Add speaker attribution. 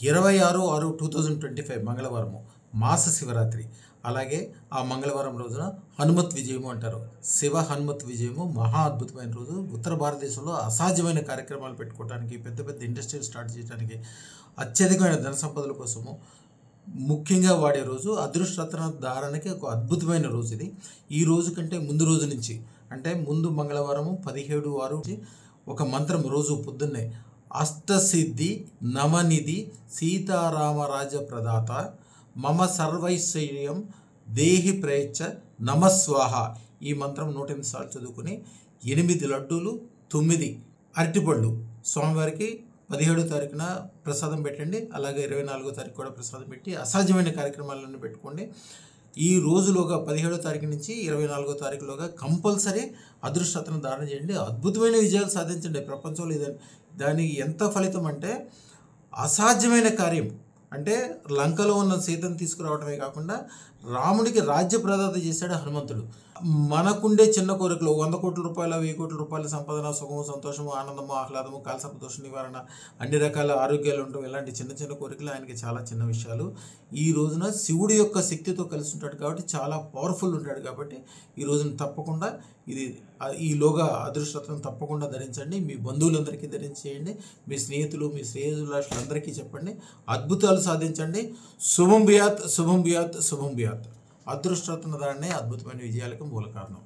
Speaker 1: 26/6/2025 మంగళవారము మాస శివరాత్రి. అలాగే ఆ మంగళవారం రోజున హనుమత్ విజయము అంటారు. శివ హనుమత్ విజయము మహా అద్భుతమైన రోజు. ఉత్తర భారతదేశంలో అసాధ్యమైన కార్యక్రమాలు పెట్టుకోవడానికి, పెద్ద పెద్ద ఇండస్ట్రీలు స్టార్ట్ చేయడానికి, అత్యధికమైన ధన సంపదల కోసము ముఖ్యంగా వాడే రోజు. అదృష్టరత్న ధారణకి ఒక అద్భుతమైన రోజు ఇది. ఈ రోజు కంటే ముందు రోజు నుంచి, అంటే ముందు మంగళవారము 17/6 ఒక మంత్రం రోజు పొద్దున్నే అష్టసిద్ధి నమనిధి సీతారామరాజ ప్రదాత మమ సర్వైశ్వర్యం దేహి ప్రేచ్ఛ నమస్వాహ. ఈ మంత్రం 108 సార్లు చదువుకుని 8 లడ్డూలు 9 అరటిపళ్ళు స్వామివారికి 17వ తారీఖున ప్రసాదం పెట్టండి. అలాగే 24వ తారీఖు కూడా ప్రసాదం పెట్టి అసాధ్యమైన కార్యక్రమాలను పెట్టుకోండి. ఈ రోజులోగా 17వ తారీఖు నుంచి 24వ తారీఖులోగా కంపల్సరీ అదృష్టరత్న ధారణ చేయండి. అద్భుతమైన విజయాలు సాధించండి. ప్రపంచంలో దానికి ఎంత ఫలితం అంటే అసాధ్యమైన కార్యం. అంటే లంకలో ఉన్న సీతను తీసుకురావడమే కాకుండా రాముడికి రాజ్య ప్రదాత చేశాడు హనుమంతుడు. మనకుండే చిన్న కోరికలు 100 కోట్ల రూపాయల 1000 కోట్ల రూపాయల సంపాదన, సుఖము, సంతోషము, ఆనందము, ఆహ్లాదము, కాలసర్ప దోష నివారణ, అన్ని రకాల ఆరోగ్యాలు ఉండటం, ఇలాంటి చిన్న చిన్న కోరికలు ఆయనకి చాలా చిన్న విషయాలు. ఈ రోజున శివుడి యొక్క శక్తితో కలిసి ఉంటాడు కాబట్టి చాలా పవర్ఫుల్ ఉంటాడు కాబట్టి ఈ రోజున తప్పకుండా ఈలోగా అదృష్టరత్నం తప్పకుండా ధరించండి. మీ బంధువులందరికీ ధరించేయండి. మీ స్నేహితులు, మీ శ్రేయసులందరికీ చెప్పండి. అద్భుతాలు సాధించండి. శుభం బియాత్, శుభం బియాత్, శుభం బియాత్. అదృష్టరత్న ధారణే అద్భుతమైన విజయాలకు మూల కారణం.